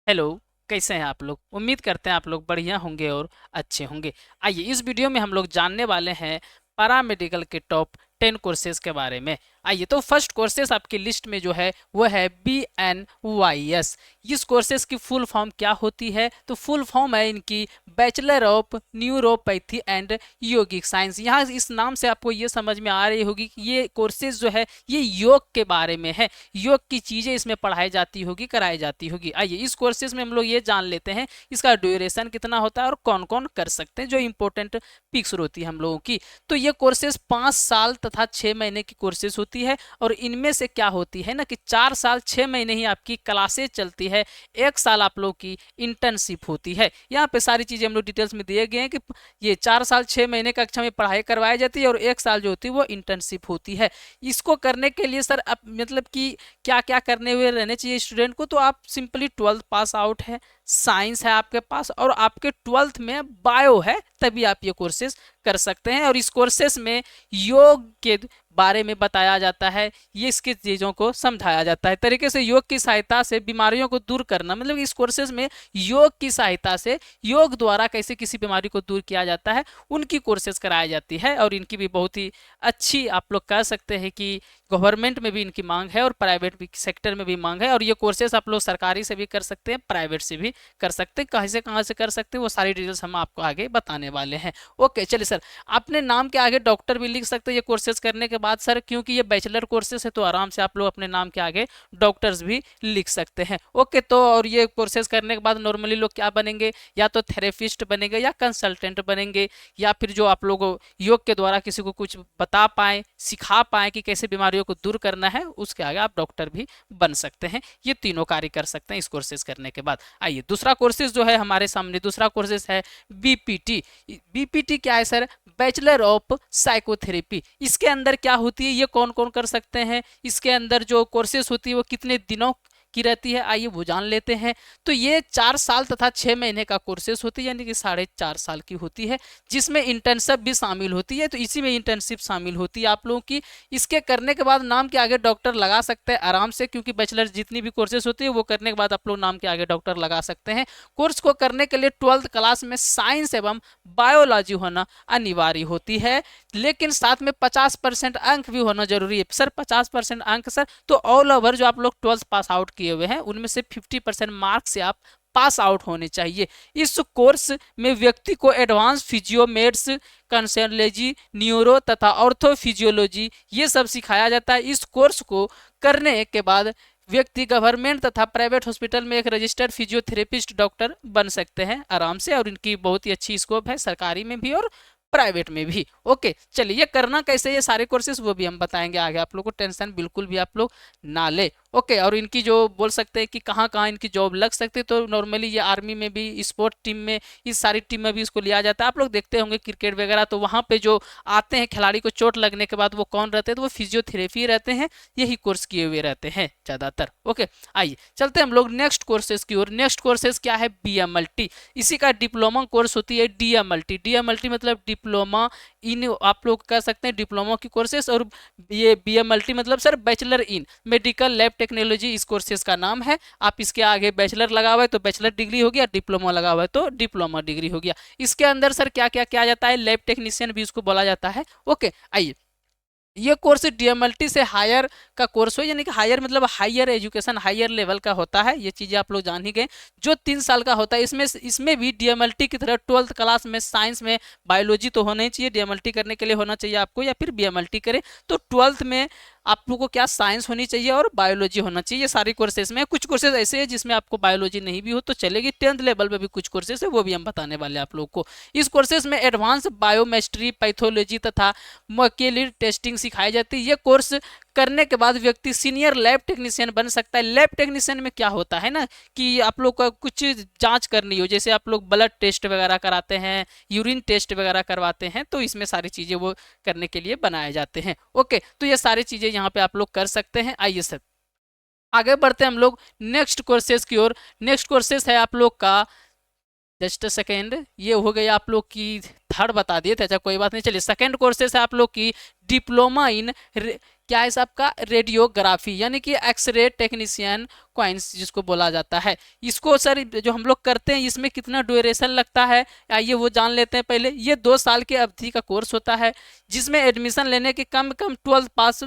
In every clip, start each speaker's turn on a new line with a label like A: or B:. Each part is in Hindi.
A: हेलो। कैसे हैं आप लोग? उम्मीद करते हैं आप लोग बढ़िया होंगे और अच्छे होंगे। आइए इस वीडियो में हम लोग जानने वाले हैं पैरामेडिकल के टॉप 10 कोर्सेज के बारे में। आइए तो फर्स्ट कोर्सेज आपकी लिस्ट में जो है वो है BNYS। इस कोर्सेज की फुल फॉर्म क्या होती है? तो फुल फॉर्म है इनकी bachelor of neuropathy and yogic science. यहाँ इस नाम से आपको ये समझ में आ रही होगी कि ये कोर्सेज जो है ये योग के बारे में है। योग की चीजें इसमें पढ़ाई जाती होगी, कराई जाती होगी। आइए इस कोर्सेज में हम लोग ये जान लेते हैं इसका ड्यूरेशन कितना होता है और कौन कौन कर सकते हैं, जो इंपॉर्टेंट पिक्स होती है हम लोगों की। तो ये कोर्सेज 5 साल तथा 6 महीने की कोर्सेज होती है और इनमें से क्या होती है ना कि 4 साल 6 महीने ही आपकी क्लासेज चलती है, 1 साल आप लोग की इंटर्नशिप होती है। यहाँ पे सारी चीजें हम लोग डिटेल्स में दिए गए हैं कि ये 4 साल 6 महीने कक्षा में पढ़ाई करवाई जाती है और 1 साल जो होती है वो इंटर्नशिप होती है। इसको करने के लिए सर अब मतलब कि क्या क्या करने हुए रहने चाहिए स्टूडेंट को? तो आप सिंपली 12th पास आउट है, साइंस है आपके पास और आपके 12th में बायो है, तभी आप ये कोर्सेज कर सकते हैं। और इस कोर्सेज में योग के बारे में बताया जाता है, ये इसकी चीज़ों को समझाया जाता है तरीके से। योग की सहायता से बीमारियों को दूर करना, मतलब इस कोर्सेज में योग की सहायता से, योग द्वारा कैसे किसी बीमारी को दूर किया जाता है, उनकी कोर्सेज कराई जाती है। और इनकी भी बहुत ही अच्छी आप लोग कह सकते हैं कि गवर्नमेंट में भी इनकी मांग है और प्राइवेट भी सेक्टर में भी मांग है। और ये कोर्सेज आप लोग सरकारी से भी कर सकते हैं, प्राइवेट से भी कर सकते हैं। कहाँ से कर सकते हैं वो सारी डिटेल्स हम आपको आगे बताने वाले हैं। ओके चलिए सर, आपने नाम के आगे डॉक्टर भी लिख सकते हैं ये कोर्सेज करने के बाद सर, क्योंकि ये बैचलर कोर्सेज है तो आराम से आप लोग अपने नाम के आगे डॉक्टर्स भी लिख सकते हैं। ओके तो और ये कोर्सेज करने के बाद नॉर्मली लोग क्या बनेंगे? या तो थेरेपिस्ट बनेंगे या कंसल्टेंट बनेंगे, या फिर जो आप लोग योग के द्वारा किसी को कुछ बता पाए, सिखा पाए कि कैसे बीमारियों को दूर करना है, उसके आगे आप डॉक्टर भी बन सकते हैं। ये तीनों कार्य कर सकते हैं इस कोर्सेज करने के बाद। आइए दूसरा कोर्सेज जो है हमारे सामने, दूसरा कोर्सेज है BPT। BPT क्या है सर? Bachelor of psychotherapy. इसके अंदर क्या होती है, ये कौन कौन कर सकते हैं? इसके अंदर जो कोर्सेज होती है वो कितने दिनों की रहती है, आइए वो जान लेते हैं। तो ये 4 साल तथा 6 महीने का कोर्सेज होती है, यानी कि 4.5 साल की होती है, जिसमें इंटर्नशिप भी शामिल होती है। तो इसी में इंटर्नशिप शामिल होती है आप लोगों की। इसके करने के बाद नाम के आगे डॉक्टर लगा सकते हैं आराम से, क्योंकि बैचलर जितनी भी कोर्सेज होती है वो करने के बाद आप लोग नाम के आगे डॉक्टर लगा सकते हैं। कोर्स को करने के लिए 12th क्लास में साइंस एवं बायोलॉजी होना अनिवार्य होती है, लेकिन साथ में 50% अंक भी होना जरूरी है। सर 50% अंक सर, तो ऑल ओवर जो आप लोग 12th पास आउट किए हुए हैं उनमें से 50% मार्क्स से आप पास आउट होने चाहिए। इस कोर्स में व्यक्ति को एडवांस फिजियोमेड्स, कंसर्नोलॉजी, न्यूरो तथा ऑर्थोफिजियोलॉजी ये सब सिखाया जाता है। इस कोर्स को करने के बाद व्यक्ति गवर्नमेंट तथा प्राइवेट हॉस्पिटल में एक रजिस्टर्ड फिजियोथेरेपिस्ट डॉक्टर बन सकते हैं आराम से, और इनकी बहुत ही अच्छी स्कोप है सरकारी में भी और प्राइवेट में भी। ओके चलिए, ये करना कैसे ये सारे कोर्सेज वो भी हम बताएंगे आगे, आप लोग को टेंशन बिल्कुल भी आप लोग ना ले। ओके और इनकी जो बोल सकते हैं कि कहाँ कहाँ इनकी जॉब लग सकती है, तो नॉर्मली ये आर्मी में भी, स्पोर्ट टीम में, इस सारी टीम में भी इसको लिया जाता है। आप लोग देखते होंगे क्रिकेट वगैरह, तो वहाँ पे जो आते हैं खिलाड़ी को चोट लगने के बाद वो कौन रहते हैं? तो वो फिजियोथेरेपी रहते हैं, यही कोर्स किए हुए रहते हैं ज़्यादातर। ओके आइए चलते हैं हम लोग नेक्स्ट कोर्सेज की ओर। नेक्स्ट कोर्सेज क्या है? BMLT। इसी का डिप्लोमा कोर्स होती है DMLT। DMLT मतलब डिप्लोमा इन, आप लोग कह सकते हैं डिप्लोमा की कोर्सेज। और ये BMLT मतलब sir bachelor in medical lab technology इस कोर्सेज का नाम है। आप इसके आगे बैचलर लगा हुआ है तो बैचलर डिग्री हो गया, डिप्लोमा लगा हुआ है तो डिप्लोमा डिग्री हो गया। इसके अंदर सर क्या क्या किया जाता है? लैब टेक्नीशियन भी इसको बोला जाता है। ओके आइए, ये कोर्स DMLT से हायर का कोर्स हो, यानी कि हायर मतलब हायर एजुकेशन, हायर लेवल का होता है। ये चीज़ें आप लोग जान ही गए। जो 3 साल का होता है, इसमें भी DMLT की तरह 12th क्लास में साइंस में बायोलॉजी तो होना ही चाहिए। DMLT करने के लिए होना चाहिए आपको, या फिर BMLT करें तो 12th में आप लोगों को क्या साइंस होनी चाहिए और बायोलॉजी होना चाहिए। ये सारी कोर्सेज में, कुछ कोर्सेज ऐसे हैं जिसमें आपको बायोलॉजी नहीं भी हो तो चलेगी। 10th लेवल में भी कुछ कोर्सेज है, वो भी हम बताने वाले हैं आप लोग को। इस कोर्सेज में एडवांस बायोमेस्ट्री, पैथोलॉजी तथा मॉलिक्यूलर टेस्टिंग सिखाई जाती है। ये कोर्स करने के बाद व्यक्ति सीनियर लैब टेक्नीशियन बन सकता है। लैब टेक्नीशियन में क्या होता है ना कि आप लोग का कुछ जांच करनी हो, जैसे आप लोग ब्लड टेस्ट वगैरह कराते हैं, यूरिन टेस्ट वगैरह करवाते हैं, तो इसमें सारी चीज़ें वो करने के लिए बनाए जाते हैं। ओके तो ये सारी चीज़ें यहाँ पे आप लोग कर सकते हैं। आइए सर आगे बढ़ते हैं हम लोग नेक्स्ट कोर्सेज की ओर। नेक्स्ट कोर्सेज है आप लोग का, जस्ट सेकेंड, ये हो गई आप लोग की थर्ड बता दिए थे, अच्छा कोई बात नहीं। चलिए सेकेंड कोर्सेज है आप लोग की डिप्लोमा इन क्या है साहब का रेडियोग्राफी यानी कि एक्सरे टेक्नीशियन क्वाइंस जिसको बोला जाता है। इसको सर जो हम लोग करते हैं इसमें कितना ड्यूरेशन लगता है आइए वो जान लेते हैं पहले। ये 2 साल की अवधि का कोर्स होता है जिसमें एडमिशन लेने के कम 12 पास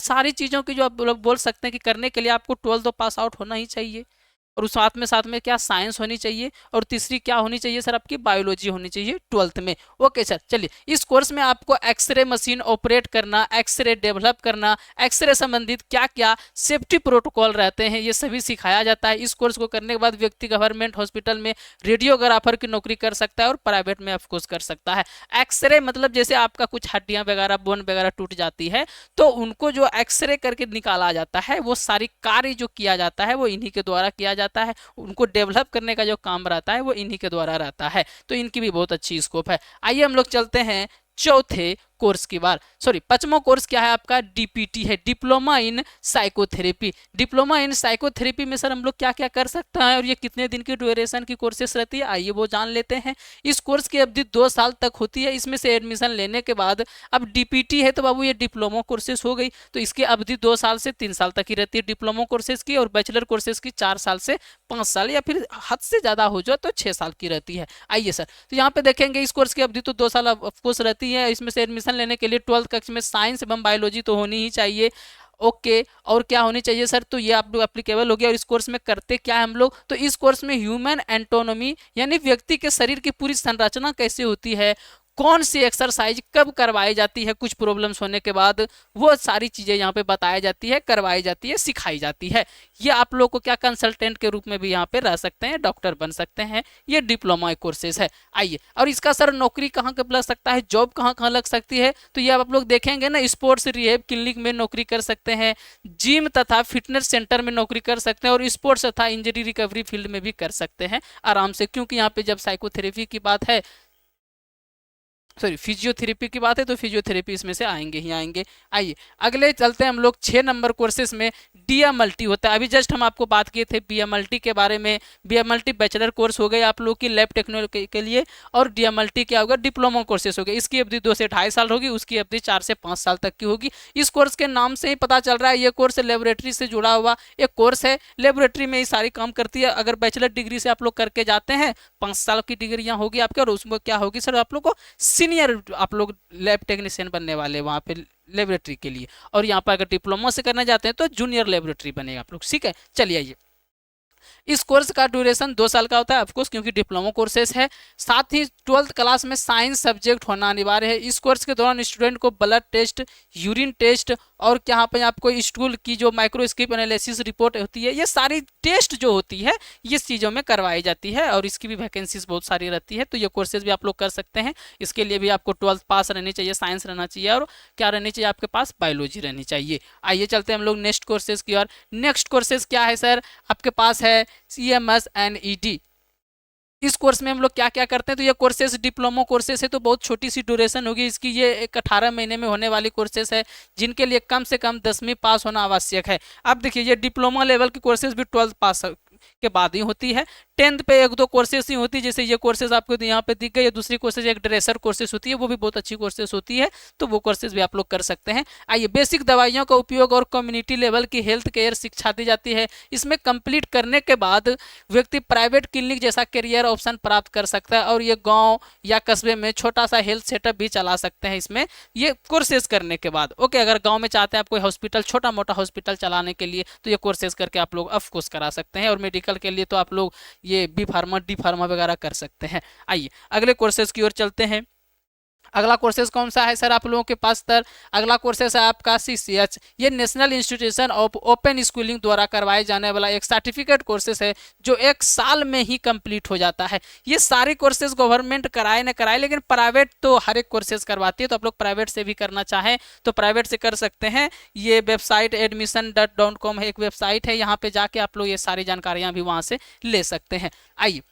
A: सारी चीज़ों की जो आप लोग बोल सकते हैं कि करने के लिए आपको 12 तो पास आउट होना ही चाहिए, और उस साथ में क्या साइंस होनी चाहिए, और तीसरी क्या होनी चाहिए सर आपकी बायोलॉजी होनी चाहिए 12th में। ओके सर चलिए, इस कोर्स में आपको एक्सरे मशीन ऑपरेट करना, एक्सरे डेवलप करना, एक्सरे संबंधित क्या क्या सेफ्टी प्रोटोकॉल रहते हैं ये सभी सिखाया जाता है। इस कोर्स को करने के बाद व्यक्ति गवर्नमेंट हॉस्पिटल में रेडियोग्राफर की नौकरी कर सकता है और प्राइवेट में ऑफकोर्स कर सकता है। एक्सरे मतलब जैसे आपका कुछ हड्डियां वगैरह बोन वगैरह टूट जाती है तो उनको जो एक्सरे करके निकाला जाता है वो सारी कार्य जो किया जाता है वो इन्हीं के द्वारा किया जाता है। उनको डेवलप करने का जो काम रहता है वो इन्हीं के द्वारा रहता है, तो इनकी भी बहुत अच्छी स्कोप है। आइए हम लोग चलते हैं चौथे कोर्स की बार, सॉरी 5वां कोर्स क्या है आपका, डीपीटी है, diploma in psychotherapy. Diploma in psychotherapy में सर हम लोग क्या क्या कर सकते हैं और ये कितने दिन की ड्यूरेशन की कोर्सेस रहती है आइए वो जान लेते हैं। इस कोर्स की अवधि 2 साल तक होती है। इसमें से एडमिशन लेने के बाद अब डीपीटी है तो बाबू ये डिप्लोमा कोर्सेस हो गई, तो इसकी अवधि 2 साल से 3 साल तक ही रहती है डिप्लोमा कोर्सेज की, और बैचलर कोर्सेज की 4 साल से 5 साल या फिर हद से ज़्यादा हो जाए तो 6 साल की रहती है। आइए सर, तो यहाँ पे देखेंगे इस कोर्स की अवधि तो 2 साल ऑफकोर्स रहती है। इसमें से एडमिशन लेने के लिए 12th कक्षा में साइंस एवं बायोलॉजी तो होनी ही चाहिए। ओके और क्या होनी चाहिए सर, तो ये आप लोग एप्लीकेबल हो गया। और इस कोर्स में करते क्या है हम लोग, तो इस कोर्स में ह्यूमन एंटोनॉमी यानी व्यक्ति के शरीर की पूरी संरचना कैसे होती है, कौन सी एक्सरसाइज कब करवाई जाती है कुछ प्रॉब्लम्स होने के बाद, वो सारी चीज़ें यहाँ पे बताई जाती है, करवाई जाती है, सिखाई जाती है। ये आप लोग को क्या कंसल्टेंट के रूप में भी यहाँ पे रह सकते हैं, डॉक्टर बन सकते हैं। ये डिप्लोमा कोर्सेज है। आइए, और इसका सर नौकरी कहाँ कब लग सकता है, जॉब कहाँ कहाँ लग सकती है, तो ये आप लोग देखेंगे ना, स्पोर्ट्स रिहेब क्लिनिक में नौकरी कर सकते हैं, जिम तथा फिटनेस सेंटर में नौकरी कर सकते हैं, और स्पोर्ट्स तथा इंजरी रिकवरी फील्ड में भी कर सकते हैं आराम से, क्योंकि यहाँ पे जब साइकोथेरेपी की बात है, सॉरी फिजियोथेरेपी की बात है तो फिजियोथेरेपी इसमें से आएंगे ही आएंगे। आइए अगले चलते हैं हम लोग 6 नंबर कोर्सेज में। डीएमएलटी होता है, अभी जस्ट हम आपको बात किए थे बीएमएलटी के बारे में। बीएमएलटी बैचलर कोर्स हो गए आप लोग की लैब टेक्नोलॉजी के लिए, और डीएमएलटी क्या होगा, डिप्लोमा कोर्सेज हो गए। इसकी अवधि 2 से 2.5 साल होगी, उसकी अवधि 4 से 5 साल तक की होगी। इस कोर्स के नाम से ही पता चल रहा है ये कोर्स लेबोरेटरी से जुड़ा हुआ एक कोर्स है। लेबोरेटरी में ये सारी काम करती है। अगर बैचलर डिग्री से आप लोग करके जाते हैं 5 साल की डिग्रियां होगी आपके, और उसमें क्या होगी सर आप लोग को सीनियर आप लोग लैब टेक्नीशियन बनने वाले वहाँ पे लेबोरेटरी के लिए। और यहाँ पर अगर डिप्लोमा से करना चाहते हैं तो जूनियर लेबोरेटरी बनेगा आप लोग। ठीक है चलिए आइए, इस कोर्स का ड्यूरेशन 2 साल का होता है ऑफकोर्स, क्योंकि डिप्लोमा कोर्सेज है। साथ ही 12th क्लास में साइंस सब्जेक्ट होना अनिवार्य है। इस कोर्स के दौरान स्टूडेंट को ब्लड टेस्ट, यूरिन टेस्ट, और यहाँ पे आपको स्टूल की जो माइक्रोस्कोप एनालिसिस रिपोर्ट होती है, ये सारी टेस्ट जो होती है ये चीज़ों में करवाई जाती है, और इसकी भी वैकेंसीज बहुत सारी रहती है। तो ये कोर्सेज भी आप लोग कर सकते हैं। इसके लिए भी आपको 12th पास रहनी चाहिए, साइंस रहना चाहिए, और क्या रहनी चाहिए आपके पास, बायोलॉजी रहनी चाहिए। आइए चलते हैं हम लोग नेक्स्ट कोर्सेज की ओर। नेक्स्ट कोर्सेज क्या है सर, आपके पास है CMS&ED। इस कोर्स में हम लोग क्या क्या करते हैं, तो ये कोर्सेज डिप्लोमा कोर्सेज है तो बहुत छोटी सी ड्यूरेशन होगी इसकी। ये एक 18 महीने में होने वाली कोर्सेज है, जिनके लिए कम से कम 10वीं पास होना आवश्यक है। अब देखिए ये डिप्लोमा लेवल की कोर्सेज भी 12th पास के बाद ही होती है। 10th पे 1-2 कोर्सेज ही होती है, जैसे ये कोर्सेज आपको यहाँ पे दिख गई। दूसरी कोर्सेज एक ड्रेसर कोर्सेज होती है, वो भी बहुत अच्छी कोर्सेज होती है, तो वो कोर्सेज भी आप लोग कर सकते हैं। आइए, बेसिक दवाइयों का उपयोग और कम्युनिटी लेवल की हेल्थ केयर शिक्षा दी जाती है। इसमें कंप्लीट करने के बाद व्यक्ति प्राइवेट क्लिनिक जैसा करियर ऑप्शन प्राप्त कर सकता है, और ये गाँव या कस्बे में छोटा सा हेल्थ सेटअप भी चला सकते हैं इसमें ये कोर्सेज करने के बाद। ओके, अगर गाँव में चाहते हैं आप कोई हॉस्पिटल, छोटा मोटा हॉस्पिटल चलाने के लिए, तो ये कोर्सेज करके आप लोग ऑफकोर्स करा सकते हैं। और मेडिकल के लिए तो आप लोग ये बी फार्मा, डी फार्मा वगैरह कर सकते हैं। आइए अगले कोर्सेज की ओर चलते हैं। अगला कोर्सेज कौन सा है सर आप लोगों के पास सर, अगला कोर्सेज है आपका CCH। ये national institution of open schooling द्वारा करवाए जाने वाला एक सर्टिफिकेट कोर्सेज है, जो 1 साल में ही कंप्लीट हो जाता है। ये सारी कोर्सेज गवर्नमेंट कराए ना कराए, लेकिन प्राइवेट तो हर एक कोर्सेज करवाती है, तो आप लोग प्राइवेट से भी करना चाहें तो प्राइवेट से कर सकते हैं। ये वेबसाइट admission.com है, एक वेबसाइट है, यहाँ पे जाके आप लोग ये सारी जानकारियाँ भी वहाँ से ले सकते हैं। आइए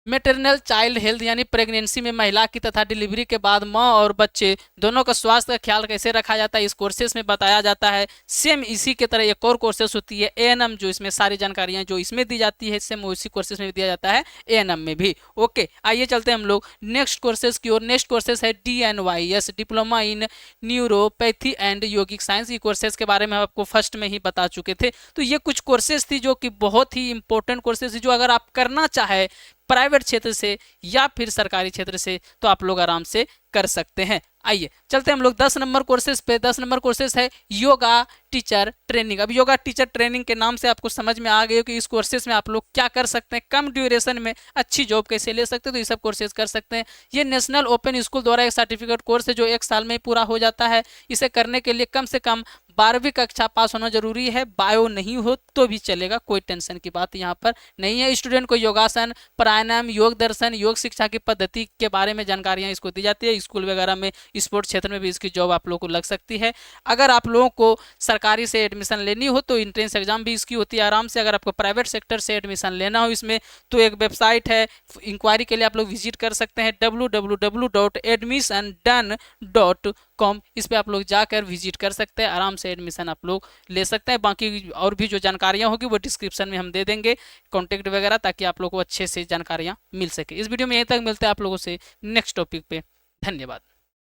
A: मेटरनल चाइल्ड हेल्थ यानी प्रेगनेंसी में महिला की तथा डिलीवरी के बाद माँ और बच्चे दोनों का स्वास्थ्य का ख्याल कैसे रखा जाता है, इस कोर्सेज में बताया जाता है। सेम इसी के तरह एक और कोर्सेज होती है एएनएम, जो इसमें सारी जानकारियां जो इसमें दी जाती है सेम उसी कोर्सेज में भी दिया जाता है एएनएम में भी। ओके, आइए चलते हैं हम लोग नेक्स्ट कोर्सेज की ओर। नेक्स्ट कोर्सेज है DNYS, diploma in neuropathy and yogic science. ये कोर्सेज के बारे में हम आपको फर्स्ट में ही बता चुके थे। तो ये कुछ कोर्सेज थी जो कि बहुत ही इंपॉर्टेंट कोर्सेज थी, जो अगर आप करना चाहे प्राइवेट क्षेत्र से या फिर सरकारी क्षेत्र से तो आप लोग आराम से कर सकते हैं। आइए चलते हैं हम लोग 10 नंबर कोर्सेज पे। 10 नंबर कोर्सेज है योगा टीचर ट्रेनिंग। अब योगा टीचर ट्रेनिंग के नाम से आपको समझ में आ गई हो कि इस कोर्सेज में आप लोग क्या कर सकते हैं, कम ड्यूरेशन में अच्छी जॉब कैसे ले सकते हैं, तो ये सब कोर्सेज कर सकते हैं। ये नेशनल ओपन स्कूल द्वारा एक सर्टिफिकेट कोर्स है जो 1 साल में पूरा हो जाता है। इसे करने के लिए कम से कम 12वीं कक्षा पास होना जरूरी है। बायो नहीं हो तो भी चलेगा, कोई टेंशन की बात यहाँ पर नहीं है। स्टूडेंट को योगासन, प्राणायाम, योग दर्शन, योग शिक्षा की पद्धति के बारे में जानकारियाँ इसको दी जाती है। स्कूल वगैरह में, स्पोर्ट्स क्षेत्र में भी इसकी जॉब आप लोगों को लग सकती है। अगर आप लोगों को सरकारी से एडमिशन लेनी हो तो एंट्रेंस एग्जाम भी इसकी होती है आराम से। अगर आपको प्राइवेट सेक्टर से एडमिशन लेना हो इसमें तो एक वेबसाइट है, इंक्वायरी के लिए आप लोग विजिट कर सकते हैं www.admissiondone.com। इस पर आप लोग जाकर विजिट कर सकते हैं, आराम से एडमिशन आप लोग ले सकते हैं। बाकी और भी जो जानकारियाँ होगी वो डिस्क्रिप्शन में हम दे देंगे, कॉन्टेक्ट वगैरह, ताकि आप लोगों को अच्छे से जानकारियाँ मिल सके। इस वीडियो में यहीं तक, मिलते हैं आप लोगों से नेक्स्ट टॉपिक पे। धन्यवाद।